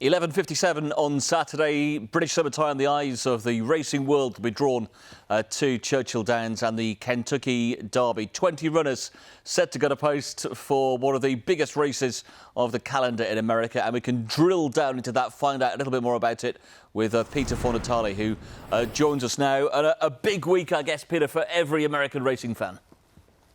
11:57 on Saturday. British summertime, the eyes of the racing world will be drawn to Churchill Downs and the Kentucky Derby. 20 runners set to go to post for one of the biggest races of the calendar in America, and we can drill down into that, find out a little bit more about it with Peter Fornatale, who joins us now. And a big week, I guess, Peter, for every American racing fan.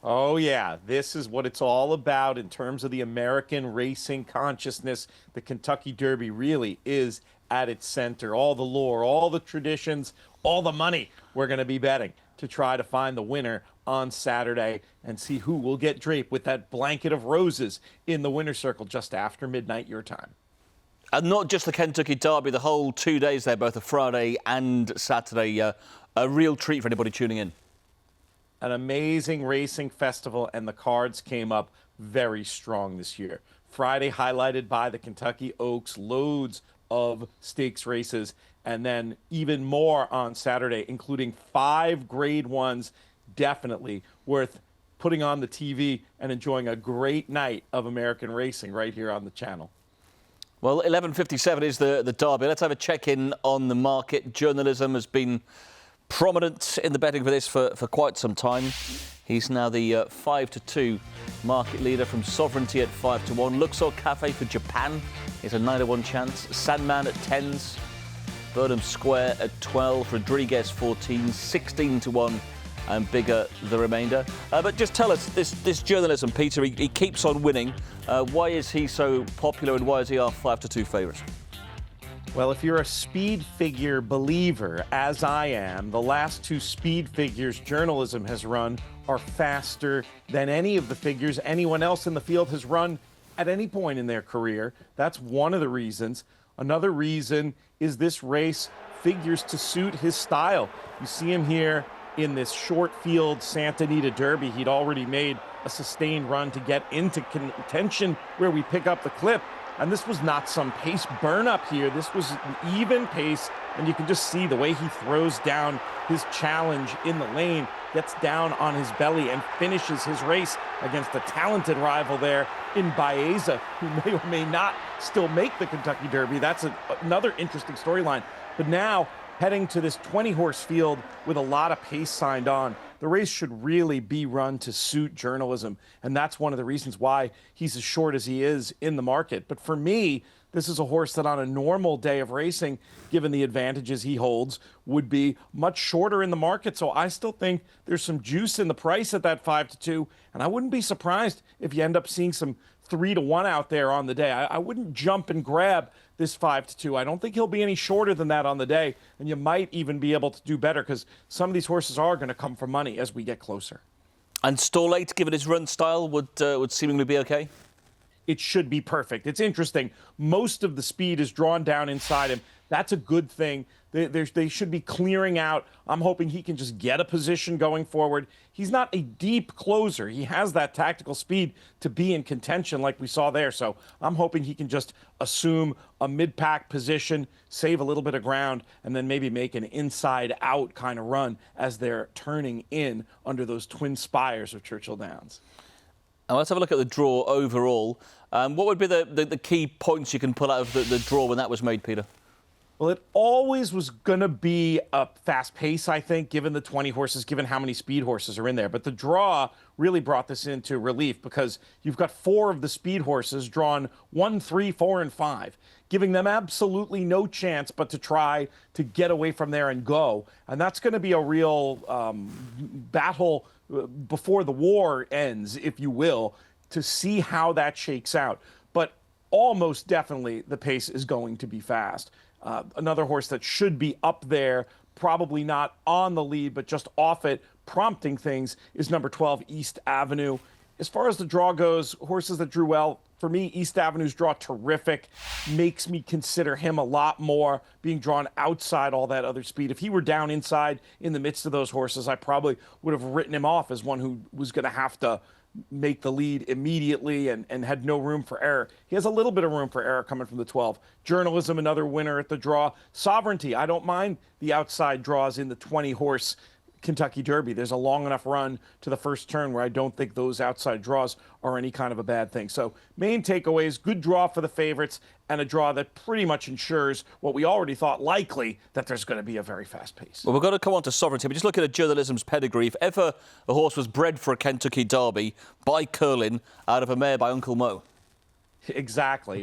Oh, yeah. This is what it's all about in terms of the American racing consciousness. The Kentucky Derby really is at its center. All the lore, all the traditions, all the money we're going to be betting to try to find the winner on Saturday and see who will get draped with that blanket of roses in the winner's circle just after midnight your time. And not just the Kentucky Derby, the whole 2 days there, both a Friday and Saturday. A real treat for anybody tuning in. An amazing racing festival, and the cards came up very strong this year. Friday highlighted by the Kentucky Oaks, loads of stakes races, and then even more on Saturday, including 5 grade ones. Definitely worth putting on the TV and enjoying a great night of American racing right here on the channel. Well, 11:57 is the Derby. Let's have a check-in on the market. Journalism has been prominent in the betting for this for quite some time. He's now the 5-2 market leader from Sovereignty at 5-1. Luxor Cafe for Japan is a 9-1 chance. Sandman at 10s. Burnham Square at 12. Rodriguez 14, 16-1, and bigger the remainder. But just tell us, this journalism, Peter, he keeps on winning. Why is he so popular, and why is he our 5-2 favourite? Well, if you're a speed figure believer, as I am, the last 2 speed figures journalism has run are faster than any of the figures anyone else in the field has run at any point in their career. That's one of the reasons. Another reason is this race figures to suit his style. You see him here in this short field Santa Anita Derby. He'd already made a sustained run to get into contention where we pick up the clip. And this was not some pace burn up here. This was an even pace, and you can just see the way he throws down his challenge in the lane, gets down on his belly and finishes his race against a talented rival there in Baeza, who may or may not still make the Kentucky Derby. That's another interesting storyline. But now, heading to this 20-horse field with a lot of pace signed on, the race should really be run to suit journalism, and that's one of the reasons why he's as short as he is in the market. But for me, this is a horse that on a normal day of racing, given the advantages he holds, would be much shorter in the market. So I still think there's some juice in the price at that 5-2, and I wouldn't be surprised if you end up seeing some 3-1 out there on the day. I wouldn't jump and grab this 5-2. I don't think he'll be any shorter than that on the day, and you might even be able to do better because some of these horses are going to come for money as we get closer. And Stall 8, given his run style, would seemingly be okay? It should be perfect. It's interesting. Most of the speed is drawn down inside him. That's a good thing. They should be clearing out. I'm hoping he can just get a position going forward. He's not a deep closer. He has that tactical speed to be in contention like we saw there. So I'm hoping he can just assume a mid-pack position, save a little bit of ground, and then maybe make an inside-out kind of run as they're turning in under those twin spires of Churchill Downs. Now let's have a look at the draw overall. What would be the key points you can pull out of the draw when that was made, Peter? Well, it always was going to be a fast pace, I think, given the 20 horses, given how many speed horses are in there. But the draw really brought this into relief because you've got 4 of the speed horses drawn 1, 3, 4, and 5, giving them absolutely no chance but to try to get away from there and go. And that's going to be a real battle before the war ends, if you will, to see how that shakes out. But almost definitely the pace is going to be fast. Another horse that should be up there, probably not on the lead, but just off it, prompting things, is number 12, East Avenue. As far as the draw goes, horses that drew well, for me, East Avenue's draw terrific, makes me consider him a lot more, being drawn outside all that other speed. If he were down inside in the midst of those horses, I probably would have written him off as one who was going to have to make the lead immediately and had no room for error. He has a little bit of room for error coming from the 12. Journalism, another winner at the draw. Sovereignty, I don't mind the outside draws in the 20-horse Kentucky Derby. There's a long enough run to the first turn where I don't think those outside draws are any kind of a bad thing. So main takeaways, good draw for the favorites and a draw that pretty much ensures what we already thought likely, that there's going to be a very fast pace. Well, we're going to come on to Sovereignty, but just looking at journalism's pedigree, if ever a horse was bred for a Kentucky Derby by Curlin out of a mare by Uncle Mo. Exactly.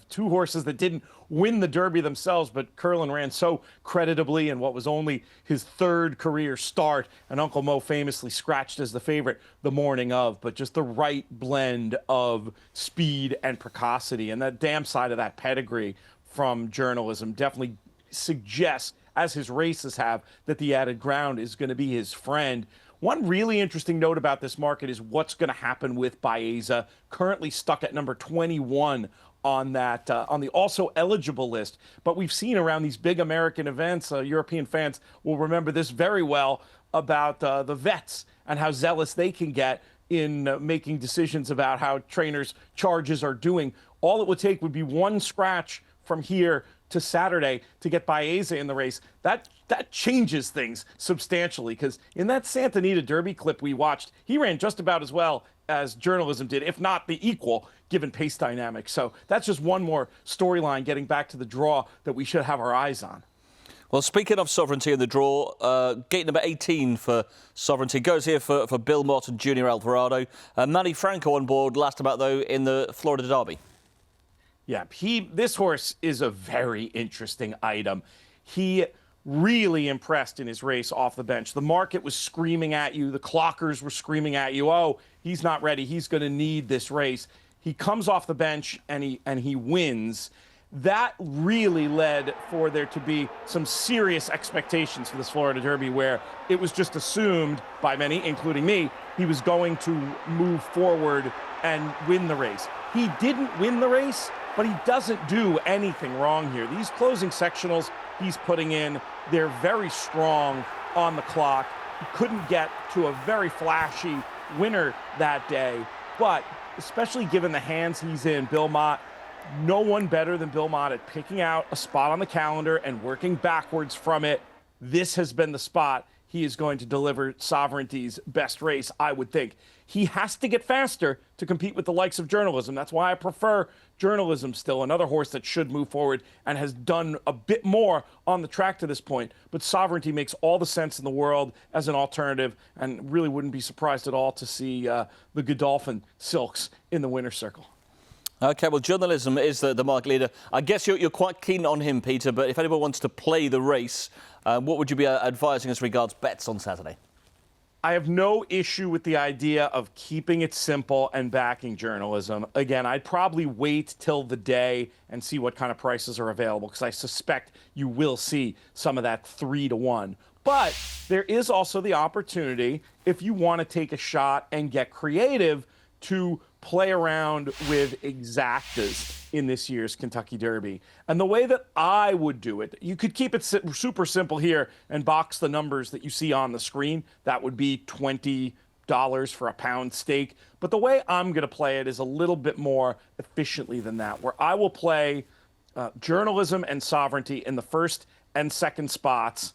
Two horses that didn't win the Derby themselves, but Curlin ran so creditably in what was only his third career start, and Uncle Mo famously scratched as the favorite the morning of, but just the right blend of speed and precocity. And that damn side of that pedigree from journalism definitely suggests, as his races have, that the added ground is going to be his friend. One really interesting note about this market is what's going to happen with Baeza, currently stuck at number 21 on that on the also eligible list. But we've seen around these big American events, European fans will remember this very well, about the vets and how zealous they can get in making decisions about how trainers' charges are doing. All it would take would be one scratch from here to Saturday to get Baeza in the race. That changes things substantially, because in that Santa Anita Derby clip we watched, he ran just about as well as journalism did, if not the equal, given pace dynamics. So that's just one more storyline getting back to the draw that we should have our eyes on. Well, speaking of Sovereignty in the draw, gate number 18 for Sovereignty goes here for Bill Mott and Junior Alvarado. Manny Franco on board last about, though, in the Florida Derby. Yeah, this horse is a very interesting item. He really impressed in his race off the bench. The market was screaming at you. The clockers were screaming at you. Oh, he's not ready. He's going to need this race. He comes off the bench and he wins. That really led for there to be some serious expectations for this Florida Derby, where it was just assumed by many, including me, he was going to move forward and win the race. He didn't win the race, but he doesn't do anything wrong here. These closing sectionals he's putting in, they're very strong on the clock. He couldn't get to a very flashy winner that day, but especially given the hands he's in, Bill Mott, no one better than Bill Mott at picking out a spot on the calendar and working backwards from it. This has been the spot he is going to deliver Sovereignty's best race, I would think. He has to get faster to compete with the likes of journalism. That's why I prefer journalism still, another horse that should move forward and has done a bit more on the track to this point. But Sovereignty makes all the sense in the world as an alternative, and really wouldn't be surprised at all to see the Godolphin Silks in the winner's circle. OK, well, journalism is the market leader. I guess you're quite keen on him, Peter, but if anyone wants to play the race, what would you be advising as regards bets on Saturday? I have no issue with the idea of keeping it simple and backing journalism. Again, I'd probably wait till the day and see what kind of prices are available, because I suspect you will see some of that 3-1. But there is also the opportunity, if you want to take a shot and get creative, to play around with exactas in this year's Kentucky Derby. And the way that I would do it, you could keep it super simple here and box the numbers that you see on the screen. That would be $20 for a pound stake. But the way I'm going to play it is a little bit more efficiently than that, where I will play journalism and Sovereignty in the first and second spots,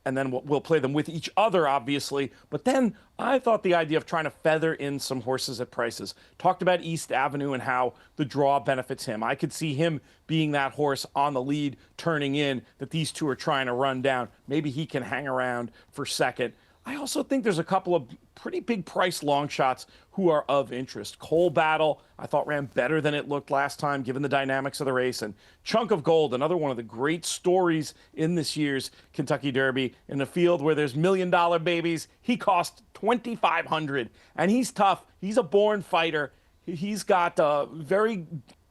and then we'll play them with each other, obviously. But then I thought the idea of trying to feather in some horses at prices. Talked about East Avenue and how the draw benefits him. I could see him being that horse on the lead, turning in, that these two are trying to run down. Maybe he can hang around for second. I also think there's a couple of pretty big price long shots who are of interest. Coal Battle, I thought, ran better than it looked last time, given the dynamics of the race. And Chunk of Gold, another one of the great stories in this year's Kentucky Derby, in a field where there's $1 million babies. He cost $2,500, and he's tough. He's a born fighter. He's got very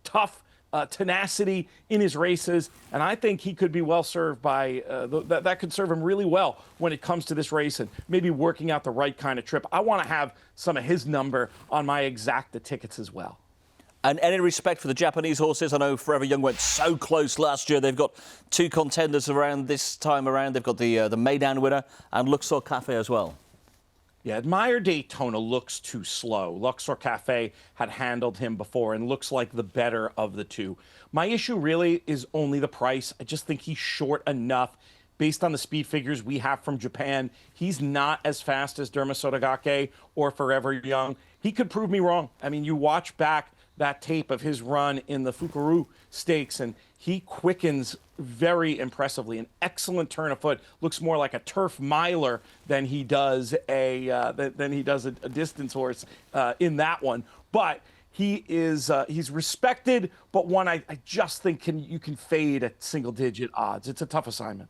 tough tenacity in his races, and I think he could be well served by that could serve him really well when it comes to this race and maybe working out the right kind of trip. I want to have some of his number on my exacta tickets as well. And any respect for the Japanese horses? I know Forever Young went so close last year. They've got two contenders around this time around. They've got the Maidan winner and Luxor Cafe as well. Yeah, Admire Daytona looks too slow. Luxor Cafe had handled him before and looks like the better of the two. My issue really is only the price. I just think he's short enough. based on the speed figures we have from Japan, he's not as fast as Derma Sotogake or Forever Young. He could prove me wrong. I mean, you watch back that tape of his run in the Fukuru Stakes, and he quickens very impressively. An excellent turn of foot. Looks more like a turf miler than he does a distance horse in that one. But he's respected, but one I just think you can fade at single-digit odds. It's a tough assignment.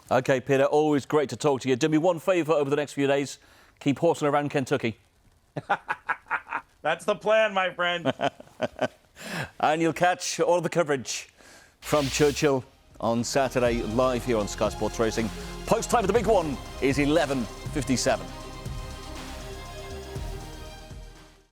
OK, Peter, always great to talk to you. Do me one favour over the next few days. Keep horsing around Kentucky. That's the plan, my friend. And you'll catch all of the coverage from Churchill on Saturday, live here on Sky Sports Racing. Post time for the big one is 11:57.